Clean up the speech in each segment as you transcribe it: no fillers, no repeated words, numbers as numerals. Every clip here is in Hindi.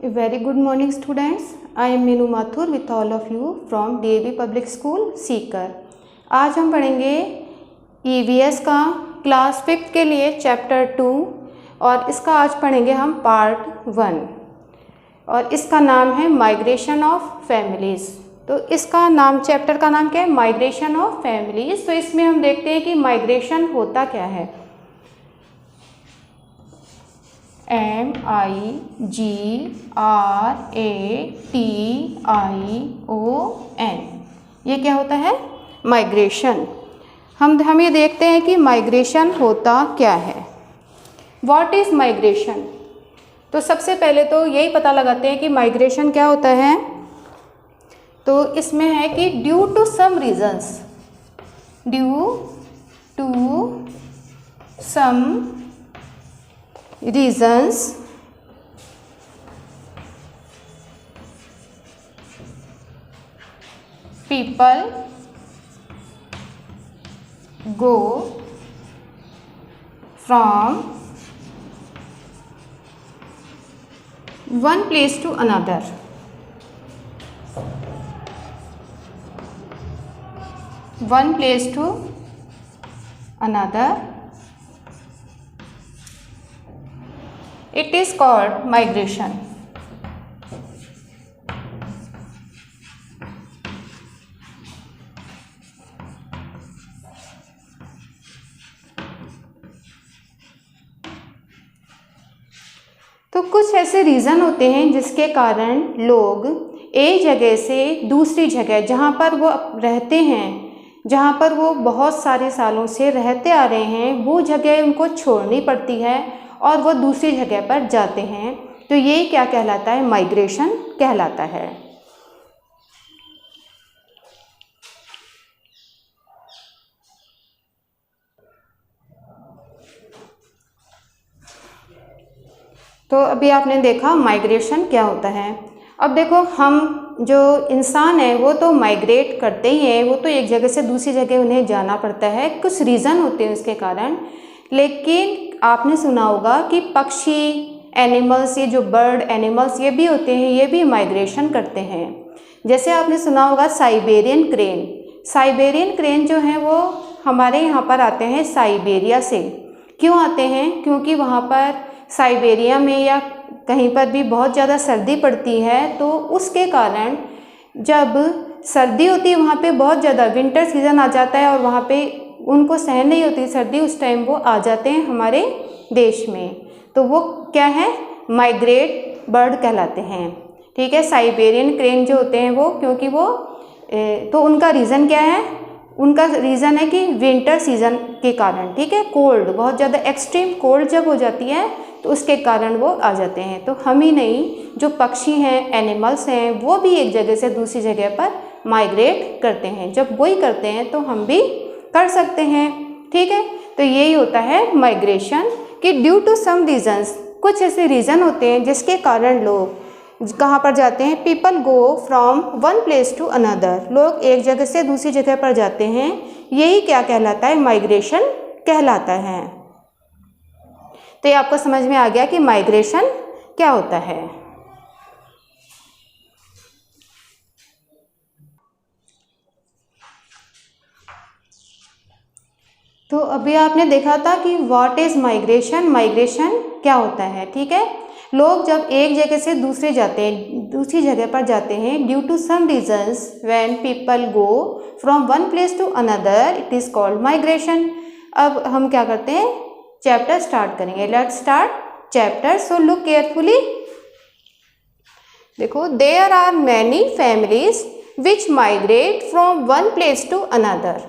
A very good morning students. I am Meenu Mathur with all of you from DAV Public School Sikar. आज हम पढ़ेंगे EVS का क्लास 5th के लिए चैप्टर 2 और इसका आज पढ़ेंगे हम पार्ट 1 और इसका नाम है माइग्रेशन ऑफ फैमिलीज़। तो इसका नाम चैप्टर का नाम क्या है? Migration of families. तो इसमें हम देखते हैं कि माइग्रेशन होता क्या है। MIGRATION, ये क्या होता है? माइग्रेशन। हम ये देखते हैं कि माइग्रेशन होता क्या है। What is migration? तो सबसे पहले तो यही पता लगाते हैं कि माइग्रेशन क्या होता है। तो इसमें है कि due to some reasons, people go from one place to another. It is called migration. तो कुछ ऐसे रीज़न होते हैं जिसके कारण लोग एक जगह से दूसरी जगह, जहाँ पर वो रहते हैं, जहाँ पर वो बहुत सारे सालों से रहते आ रहे हैं, वो जगह उनको छोड़नी पड़ती है और वो दूसरी जगह पर जाते हैं। तो ये क्या कहलाता है? माइग्रेशन कहलाता है। तो अभी आपने देखा माइग्रेशन क्या होता है। अब देखो, हम जो इंसान है वो तो माइग्रेट करते ही हैं, वो तो एक जगह से दूसरी जगह उन्हें जाना पड़ता है, कुछ रीज़न होते हैं उसके कारण। लेकिन आपने सुना होगा कि पक्षी, एनिमल्स, ये जो बर्ड एनिमल्स ये भी होते हैं, ये भी माइग्रेशन करते हैं। जैसे आपने सुना होगा साइबेरियन क्रेन। साइबेरियन क्रेन जो हैं वो हमारे यहाँ पर आते हैं साइबेरिया से। क्यों आते हैं? क्योंकि वहाँ पर साइबेरिया में या कहीं पर भी बहुत ज़्यादा सर्दी पड़ती है, तो उसके कारण जब सर्दी होती है वहाँ पे बहुत ज़्यादा, विंटर सीज़न आ जाता है और वहाँ पे उनको सहन नहीं होती सर्दी, उस टाइम वो आ जाते हैं हमारे देश में। तो वो क्या है? माइग्रेट बर्ड कहलाते हैं। ठीक है, साइबेरियन क्रेन जो होते हैं वो, क्योंकि वो तो उनका रीज़न क्या है? उनका रीज़न है कि विंटर सीज़न के कारण, ठीक है, कोल्ड, बहुत ज़्यादा एक्सट्रीम कोल्ड जब हो जाती है तो उसके कारण वो आ जाते हैं। तो हम ही नहीं, जो पक्षी हैं, एनिमल्स हैं, वो भी एक जगह से दूसरी जगह पर माइग्रेट करते हैं। जब वही करते हैं तो हम भी कर सकते हैं। ठीक है, तो यही होता है माइग्रेशन कि ड्यू टू सम रीजंस, कुछ ऐसे रीज़न होते हैं जिसके कारण लोग कहाँ पर जाते हैं? People go from one place to another, लोग एक जगह से दूसरी जगह पर जाते हैं। यही क्या कहलाता है? माइग्रेशन कहलाता है। तो ये आपको समझ में आ गया कि माइग्रेशन क्या होता है। तो अभी आपने देखा था कि व्हाट इज़ माइग्रेशन, माइग्रेशन क्या होता है। ठीक है, लोग जब एक जगह से दूसरी जगह पर जाते हैं, due to some reasons, when people go from one place to another, it is called migration. अब हम क्या करते हैं? चैप्टर स्टार्ट करेंगे। Let's start chapter. So look carefully. देखो, there are many families which migrate from one place to another.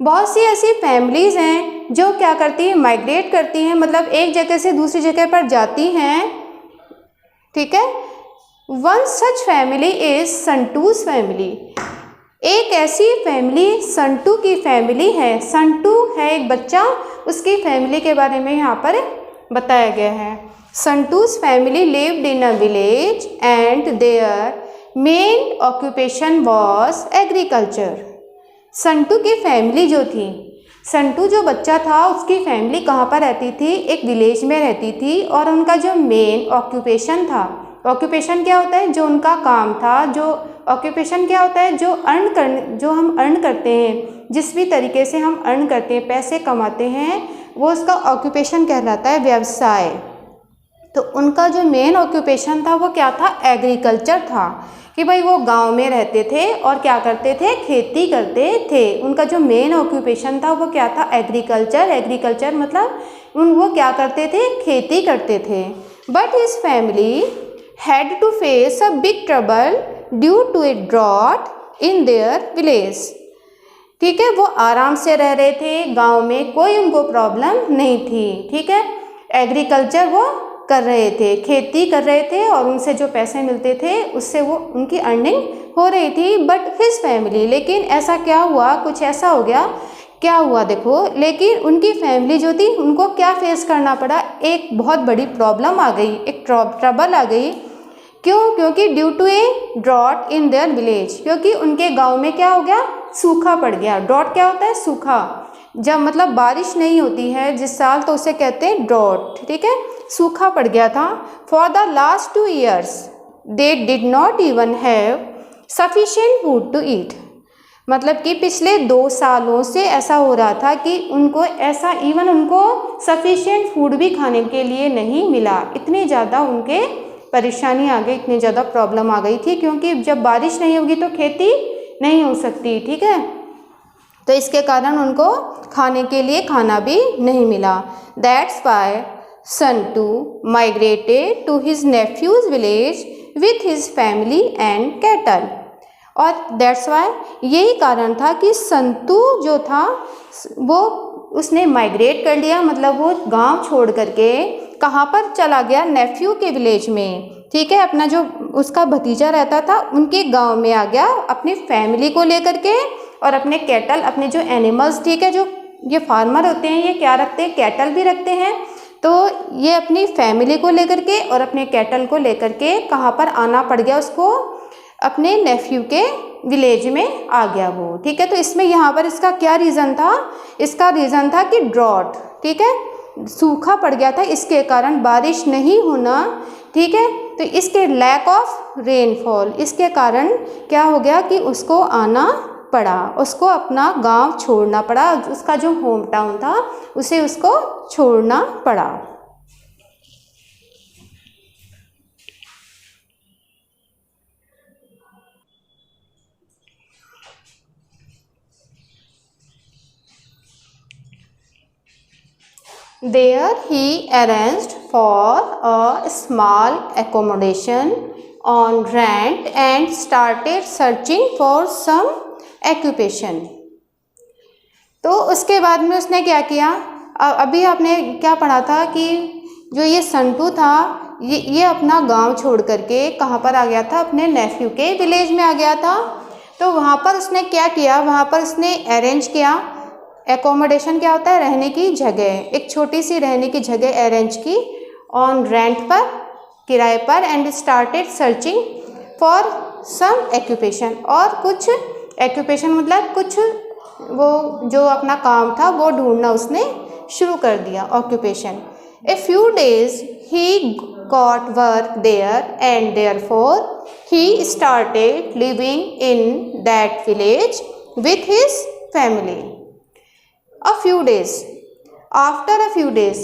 बहुत सी ऐसी फैमिलीज हैं जो क्या करती हैं? माइग्रेट करती हैं, मतलब एक जगह से दूसरी जगह पर जाती हैं। ठीक है, one such family is Santu's family. एक ऐसी फैमिली संटू की फैमिली है। संटू है एक बच्चा, उसकी फैमिली के बारे में यहाँ पर बताया गया है। Santu's family lived in a village and their main occupation was agriculture. Santu की फैमिली जो थी, संटू जो बच्चा था उसकी फैमिली कहाँ पर रहती थी, एक विलेज में रहती थी, और उनका जो मेन ऑक्यूपेशन था, ऑक्यूपेशन क्या होता है, जो उनका काम था, जो ऑक्यूपेशन क्या होता है, जो हम अर्न करते हैं, जिस भी तरीके से हम अर्न करते हैं, पैसे कमाते हैं, वो उसका ऑक्यूपेशन कहलाता है, व्यवसाय। तो उनका जो मेन ऑक्यूपेशन था वो क्या था, एग्रीकल्चर था, कि भाई वो गांव में रहते थे और क्या करते थे, खेती करते थे। उनका जो मेन ऑक्यूपेशन था वो क्या था, एग्रीकल्चर। एग्रीकल्चर मतलब वो क्या करते थे, खेती करते थे। But his family had to face a big trouble due to a drought in their village. ठीक है, वो आराम से रह रहे थे गांव में, कोई उनको प्रॉब्लम नहीं थी। ठीक है, एग्रीकल्चर वो कर रहे थे, खेती कर रहे थे, और उनसे जो पैसे मिलते थे उससे वो उनकी अर्निंग हो रही थी। बट हिज फैमिली, लेकिन ऐसा क्या हुआ, कुछ ऐसा हो गया, क्या हुआ देखो, लेकिन उनकी फैमिली जो थी उनको क्या फेस करना पड़ा, एक बहुत बड़ी प्रॉब्लम आ गई, एक ट्रबल आ गई। क्यों, क्योंकि due to a drought in their village, क्योंकि उनके गांव में क्या हो गया, सूखा पड़ गया। ड्रॉट क्या होता है, सूखा, जब मतलब बारिश नहीं होती है जिस साल, तो उसे कहते हैं ड्रॉट। ठीक है, सूखा पड़ गया था। For the last 2 years they did not even have sufficient food to eat, मतलब कि पिछले 2 सालों से ऐसा हो रहा था कि उनको ऐसा इवन उनको सफिशिएंट फूड भी खाने के लिए नहीं मिला। इतनी ज़्यादा उनके परेशानी आ गई, इतनी ज़्यादा प्रॉब्लम आ गई थी, क्योंकि जब बारिश नहीं होगी तो खेती नहीं हो सकती। ठीक है, तो इसके कारण उनको खाने के लिए खाना भी नहीं मिला। That's why Santu migrated to his nephew's village with his family and cattle. और दैट्स वाई, यही कारण था कि संतू जो था वो उसने माइग्रेट कर लिया, मतलब वो गांव छोड़ करके कहाँ पर चला गया, नेफ्यू के विलेज में। ठीक है, अपना जो उसका भतीजा रहता था उनके गांव में आ गया, अपनी फैमिली को लेकर के, और अपने कैटल, अपने जो एनिमल्स, ठीक है, जो ये फार्मर होते हैं ये क्या रखते हैं, कैटल भी रखते हैं। तो ये अपनी फैमिली को लेकर के और अपने कैटल को लेकर के कहाँ पर आना पड़ गया उसको, अपने नेफ्यू के विलेज में आ गया वो। ठीक है, तो इसमें यहाँ पर इसका क्या रीज़न था, इसका रीज़न था कि ड्रॉट, ठीक है, सूखा पड़ गया था, इसके कारण बारिश नहीं होना। ठीक है, तो इसके लैक ऑफ रेनफॉल, इसके कारण क्या हो गया कि उसको आना पड़ा, उसको अपना गांव छोड़ना पड़ा, उसका जो होम टाउन था उसे उसको छोड़ना पड़ा। There he arranged for a small accommodation on rent and started searching for some occupation। तो उसके बाद में उसने क्या किया, अभी आपने क्या पढ़ा था कि जो ये संटू था ये अपना गांव छोड़ करके कहाँ पर आ गया था, अपने नेफ्यू के विलेज में आ गया था। तो वहाँ पर उसने क्या किया, वहाँ पर उसने अरेंज किया, एकोमोडेशन क्या होता है, रहने की जगह, एक छोटी सी रहने की जगह अरेंज की ऑन रेंट पर, किराए पर, and started searching for some occupation, और कुछ ऑक्यूपेशन मतलब कुछ वो जो अपना काम था वो ढूंढना उसने शुरू कर दिया, occupation. A few days he got work there and therefore he started living in that village with his family. A few days, after a few days,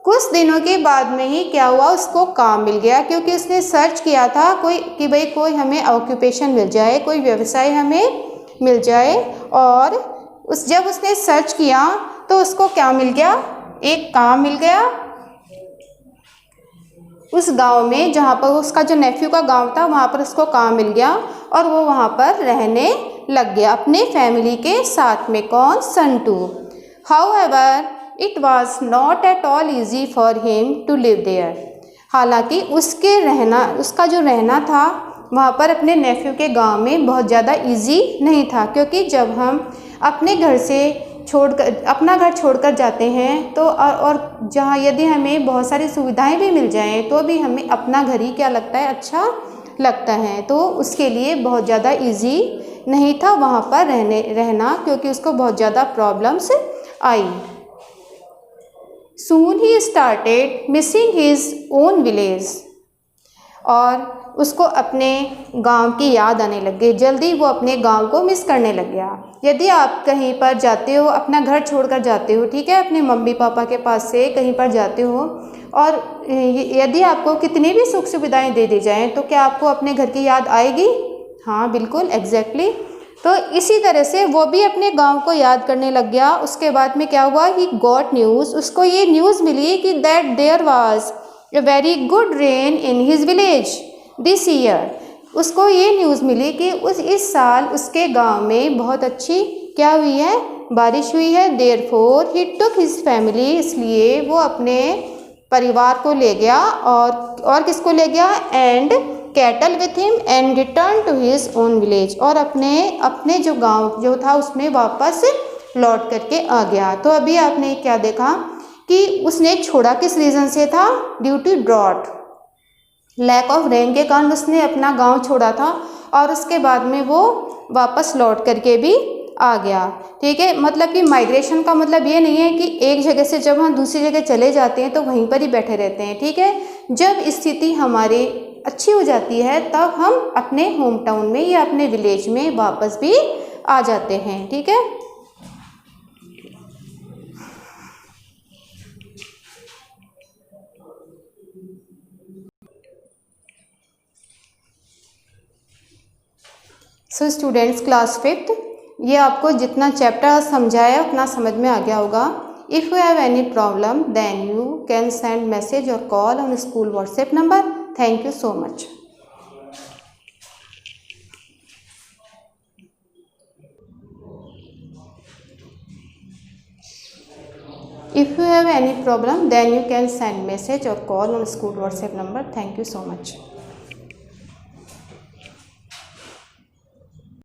कुछ दिनों के बाद में ही क्या हुआ, उसको काम मिल गया, क्योंकि उसने सर्च किया था कोई कि भाई कोई हमें ऑक्यूपेशन मिल जाए, कोई व्यवसाय हमें मिल जाए। और जब उसने सर्च किया तो उसको क्या मिल गया, एक काम मिल गया उस गांव में, जहाँ पर उसका जो नेफ्यू का गांव था वहाँ पर उसको काम मिल गया, और वो वहाँ पर रहने लग गया अपने फैमिली के साथ में। कौन, Santu. However it was not at all easy for him to live there. हालांकि उसका जो रहना था वहाँ पर अपने नेफ्यू के गांव में बहुत ज़्यादा ईजी नहीं था, क्योंकि जब हम अपने घर से अपना घर छोड़कर जाते हैं तो और जहाँ यदि हमें बहुत सारी सुविधाएं भी मिल जाएं तो भी हमें अपना घर ही क्या लगता है, अच्छा लगता है। तो उसके लिए बहुत ज़्यादा इजी नहीं था वहाँ पर रहना, क्योंकि उसको बहुत ज़्यादा problems I. Soon he started missing his own village, और उसको अपने गांव की याद आने लग गई। जल्दी वो अपने गांव को मिस करने लग गया। यदि आप कहीं पर जाते हो, अपना घर छोड़कर जाते हो, ठीक है, अपने मम्मी पापा के पास से कहीं पर जाते हो, और यदि आपको कितनी भी सुख सुविधाएं दे दी जाएं, तो क्या आपको अपने घर की याद आएगी? हाँ, बिल्कुल, एग्जैक्टली। तो इसी तरह से वो भी अपने गांव को याद करने लग गया। उसके बाद में क्या हुआ? ही गॉट न्यूज़, उसको ये न्यूज़ मिली कि that there was a very good rain in his village this year. उसको ये न्यूज़ मिली कि इस साल उसके गांव में बहुत अच्छी क्या हुई है? बारिश हुई है। देयरफॉर ही टुक हिज फैमिली, इसलिए वो अपने परिवार को ले गया, और किसको ले गया? And cattle with him and return to his own village, और अपने जो गांव जो था उसमें वापस लौट करके आ गया। तो अभी आपने क्या देखा कि उसने छोड़ा किस रीज़न से था? Due to drought, lack of rain के कारण उसने अपना गांव छोड़ा था, और उसके बाद में वो वापस लौट करके भी आ गया। ठीक है, मतलब कि माइग्रेशन का मतलब ये नहीं है कि एक जगह से जब हम दूसरी जगह चले जाते हैं तो वहीं पर ही बैठे रहते हैं। ठीक है, जब स्थिति हमारी अच्छी हो जाती है तब हम अपने होम टाउन में या अपने विलेज में वापस भी आ जाते हैं। ठीक है, सो स्टूडेंट्स, क्लास 5th, ये आपको जितना चैप्टर समझाया उतना समझ में आ गया होगा। If you have any problem then you can send message और call on school WhatsApp number. Thank you so much. If you have any problem, then you can send message or call on school WhatsApp number. Thank you so much.